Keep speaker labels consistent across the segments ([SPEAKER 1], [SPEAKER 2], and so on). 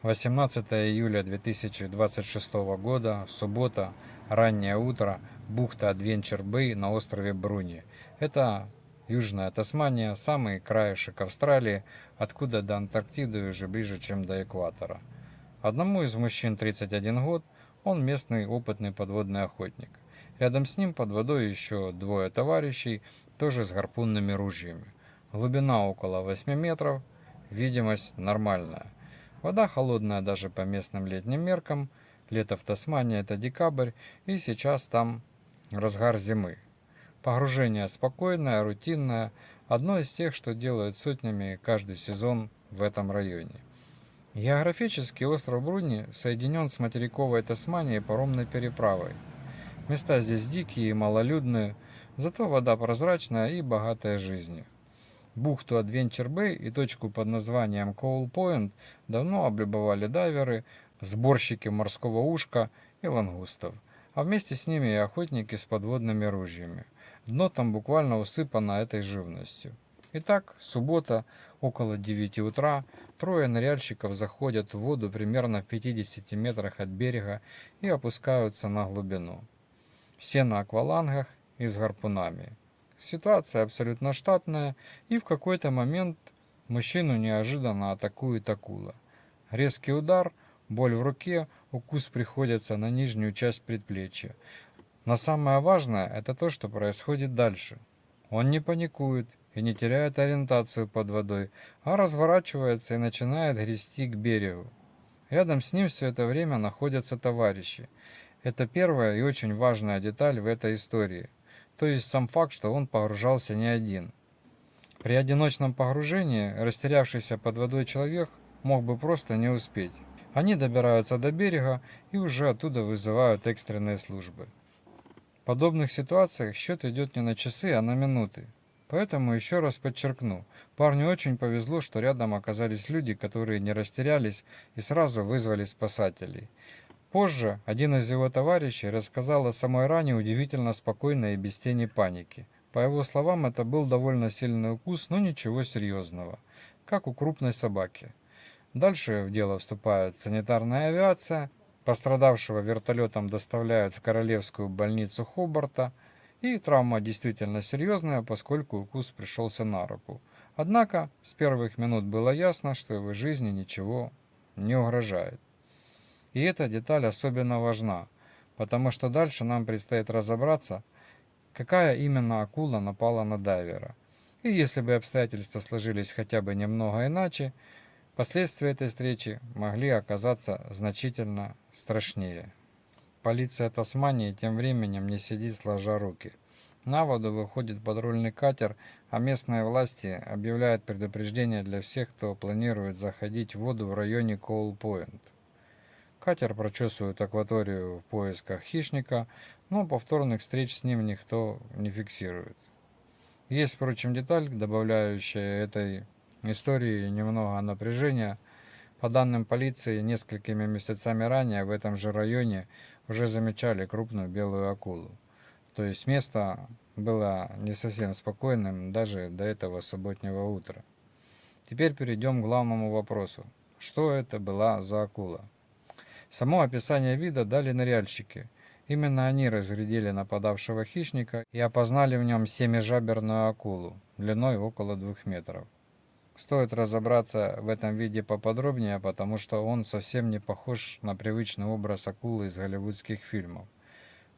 [SPEAKER 1] 18 июля 2026 года, суббота, раннее утро, бухта Адвенчер-Бэй на острове Бруни. Это Южная Тасмания, самый краешек Австралии, откуда до Антарктиды уже ближе, чем до экватора. Одному из мужчин 31 год, он местный опытный подводный охотник. Рядом с ним под водой еще двое товарищей, тоже с гарпунными ружьями. Глубина около 8 метров, видимость нормальная. Вода холодная даже по местным летним меркам. Лето в Тасмании это декабрь, и сейчас там разгар зимы. Погружение спокойное, рутинное, одно из тех, что делают сотнями каждый сезон в этом районе. Географически остров Бруни соединен с материковой Тасманией паромной переправой. Места здесь дикие и малолюдные, зато вода прозрачная и богатая жизнью. Бухту Адвенчер-Бэй и точку под названием Коул-Пойнт давно облюбовали дайверы, сборщики морского ушка и лангустов, а вместе с ними и охотники с подводными ружьями. Дно там буквально усыпано этой живностью. Итак, суббота, около 9 утра, трое ныряльщиков заходят в воду примерно в 50 метрах от берега и опускаются на глубину. Все на аквалангах и с гарпунами. Ситуация абсолютно штатная, и в какой-то момент мужчину неожиданно атакует акула. Резкий удар, боль в руке, укус приходится на нижнюю часть предплечья. Но самое важное это то, что происходит дальше. Он не паникует и не теряет ориентацию под водой, а разворачивается и начинает грести к берегу. Рядом с ним все это время находятся товарищи. Это первая и очень важная деталь в этой истории. То есть сам факт, что он погружался не один. При одиночном погружении растерявшийся под водой человек мог бы просто не успеть. Они добираются до берега и уже оттуда вызывают экстренные службы. В подобных ситуациях счет идет не на часы, а на минуты. Поэтому еще раз подчеркну, парню очень повезло, что рядом оказались люди, которые не растерялись и сразу вызвали спасателей. Позже один из его товарищей рассказал о самой ране удивительно спокойно и без тени паники. По его словам, это был довольно сильный укус, но ничего серьезного, как у крупной собаки. Дальше в дело вступает санитарная авиация, пострадавшего вертолетом доставляют в Королевскую больницу Хобарта, и травма действительно серьезная, поскольку укус пришелся на руку. Однако с первых минут было ясно, что его жизни ничего не угрожает. И эта деталь особенно важна, потому что дальше нам предстоит разобраться, какая именно акула напала на дайвера. И если бы обстоятельства сложились хотя бы немного иначе, последствия этой встречи могли оказаться значительно страшнее. Полиция Тасмании тем временем не сидит сложа руки. На воду выходит патрульный катер, а местные власти объявляют предупреждение для всех, кто планирует заходить в воду в районе Коул-Пойнт. Катер прочесывает акваторию в поисках хищника, но повторных встреч с ним никто не фиксирует. Есть, впрочем, деталь, добавляющая этой истории немного напряжения. По данным полиции, несколькими месяцами ранее в этом же районе уже замечали крупную белую акулу. То есть место было не совсем спокойным даже до этого субботнего утра. Теперь перейдем к главному вопросу. Что это была за акула? Само описание вида дали ныряльщики. Именно они разглядели нападавшего хищника и опознали в нем семижаберную акулу, длиной около 2 метров. Стоит разобраться в этом виде поподробнее, потому что он совсем не похож на привычный образ акулы из голливудских фильмов.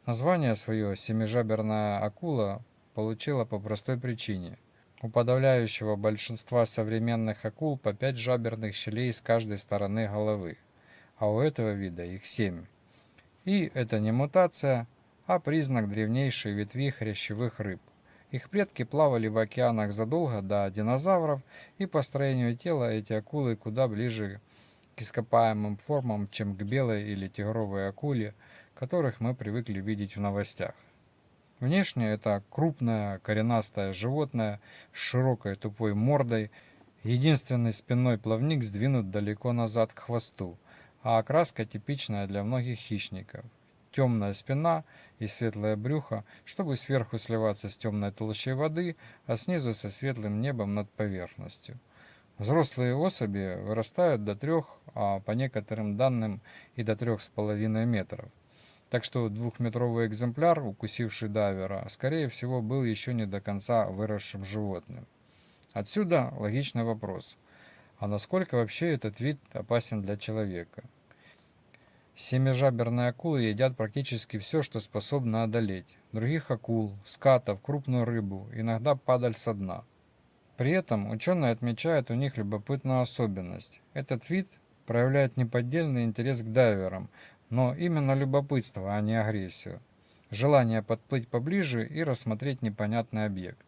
[SPEAKER 1] Название свое «семижаберная акула» получила по простой причине. У подавляющего большинства современных акул по 5 жаберных щелей с каждой стороны головы, а у этого вида их 7. И это не мутация, а признак древнейшей ветви хрящевых рыб. Их предки плавали в океанах задолго до динозавров, и по строению тела эти акулы куда ближе к ископаемым формам, чем к белой или тигровой акуле, которых мы привыкли видеть в новостях. Внешне это крупное коренастое животное с широкой тупой мордой, единственный спинной плавник сдвинут далеко назад к хвосту, а окраска типичная для многих хищников. Темная спина и светлое брюхо, чтобы сверху сливаться с темной толщей воды, а снизу со светлым небом над поверхностью. Взрослые особи вырастают до 3, а по некоторым данным и до 3,5 метров. Так что двухметровый экземпляр, укусивший дайвера, скорее всего, был еще не до конца выросшим животным. Отсюда логичный вопрос. А насколько вообще этот вид опасен для человека? Семижаберные акулы едят практически все, что способно одолеть. Других акул, скатов, крупную рыбу, иногда падаль со дна. При этом ученые отмечают у них любопытную особенность. Этот вид проявляет неподдельный интерес к дайверам, но именно любопытство, а не агрессию. Желание подплыть поближе и рассмотреть непонятный объект.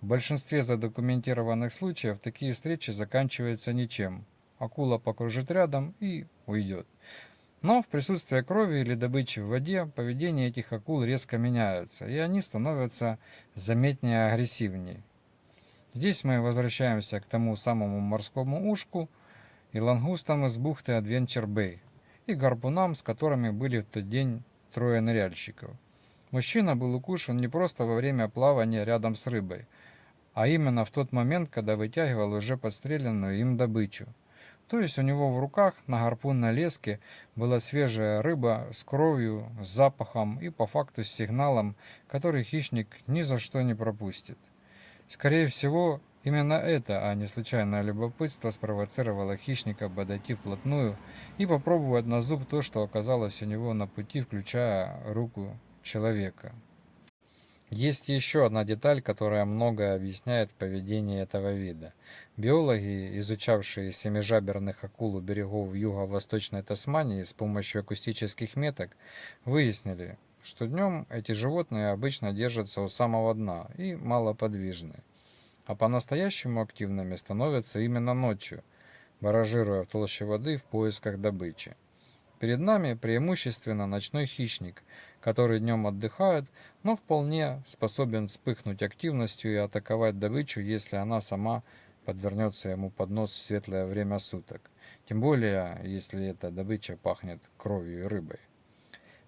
[SPEAKER 1] В большинстве задокументированных случаев такие встречи заканчиваются ничем. Акула покружит рядом и уйдет. Но в присутствии крови или добычи в воде поведение этих акул резко меняется, и они становятся заметнее агрессивнее. Здесь мы возвращаемся к тому самому морскому ушку и лангустам из бухты Адвенчер-Бэй и гарпунам, с которыми были в тот день 3 ныряльщиков. Мужчина был укушен не просто во время плавания рядом с рыбой, а именно в тот момент, когда вытягивал уже подстреленную им добычу. То есть у него в руках на гарпунной леске была свежая рыба с кровью, с запахом и по факту с сигналом, который хищник ни за что не пропустит. Скорее всего, именно это, а не случайное любопытство, спровоцировало хищника подойти вплотную и попробовать на зуб то, что оказалось у него на пути, включая руку человека. Есть еще одна деталь, которая многое объясняет в поведении этого вида. Биологи, изучавшие семижаберных акул у берегов юго-восточной Тасмании с помощью акустических меток, выяснили, что днем эти животные обычно держатся у самого дна и малоподвижны, а по-настоящему активными становятся именно ночью, баражируя в толще воды в поисках добычи. Перед нами преимущественно ночной хищник, который днем отдыхает, но вполне способен вспыхнуть активностью и атаковать добычу, если она сама подвернется ему под нос в светлое время суток. Тем более, если эта добыча пахнет кровью и рыбой.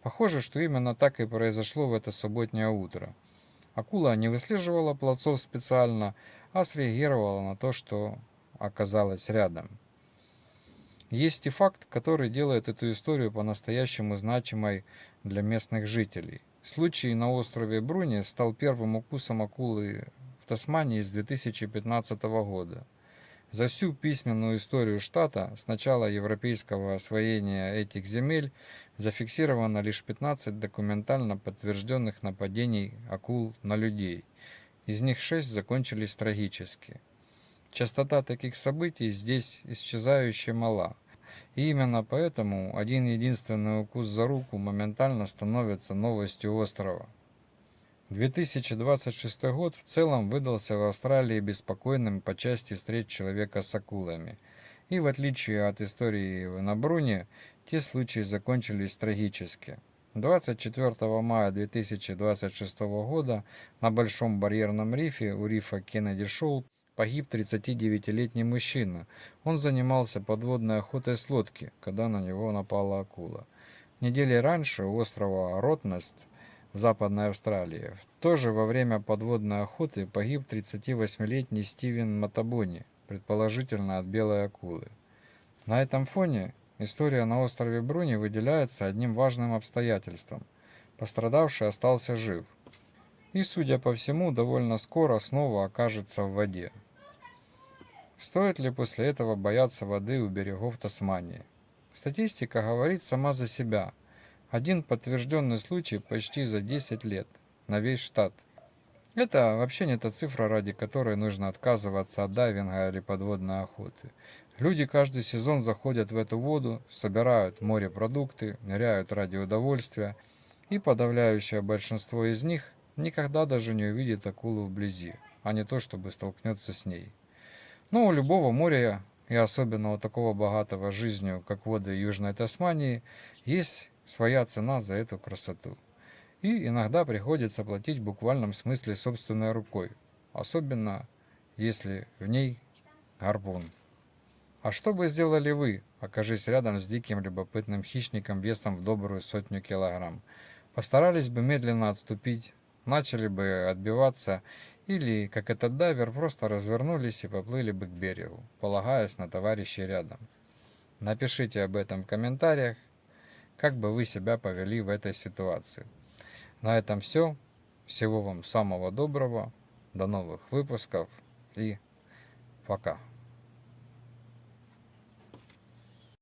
[SPEAKER 1] Похоже, что именно так и произошло в это субботнее утро. Акула не выслеживала пловцов специально, а среагировала на то, что оказалось рядом. Есть и факт, который делает эту историю по-настоящему значимой для местных жителей. Случай на острове Бруни стал первым укусом акулы в Тасмании с 2015 года. За всю письменную историю штата с начала европейского освоения этих земель зафиксировано лишь 15 документально подтвержденных нападений акул на людей. Из них 6 закончились трагически. Частота таких событий здесь исчезающе мала. И именно поэтому один единственный укус за руку моментально становится новостью острова. 2026 год в целом выдался в Австралии беспокойным по части встреч человека с акулами. И в отличие от истории на Бруне, те случаи закончились трагически. 24 мая 2026 года на Большом барьерном рифе у рифа Кеннеди-Шоу погиб 39-летний мужчина. Он занимался подводной охотой с лодки, когда на него напала акула. Недели раньше у острова Ротнест в Западной Австралии тоже во время подводной охоты погиб 38-летний Стивен Матабони, предположительно от белой акулы. На этом фоне история на острове Бруни выделяется одним важным обстоятельством. Пострадавший остался жив и, судя по всему, довольно скоро снова окажется в воде. Стоит ли после этого бояться воды у берегов Тасмании? Статистика говорит сама за себя. Один подтвержденный случай почти за 10 лет на весь штат. Это вообще не та цифра, ради которой нужно отказываться от дайвинга или подводной охоты. Люди каждый сезон заходят в эту воду, собирают морепродукты, ныряют ради удовольствия, и подавляющее большинство из них никогда даже не увидит акулу вблизи, а не то, чтобы столкнется с ней. Но у любого моря, и особенно у такого богатого жизнью, как воды Южной Тасмании, есть своя цена за эту красоту. И иногда приходится платить в буквальном смысле собственной рукой, особенно если в ней гарпун. А что бы сделали вы, окажись рядом с диким любопытным хищником весом в добрую 100 килограмм? Постарались бы медленно отступить, начали бы отбиваться или, как этот дайвер, просто развернулись и поплыли бы к берегу, полагаясь на товарищей рядом. Напишите об этом в комментариях, как бы вы себя повели в этой ситуации. На этом все. Всего вам самого доброго. До новых выпусков и пока.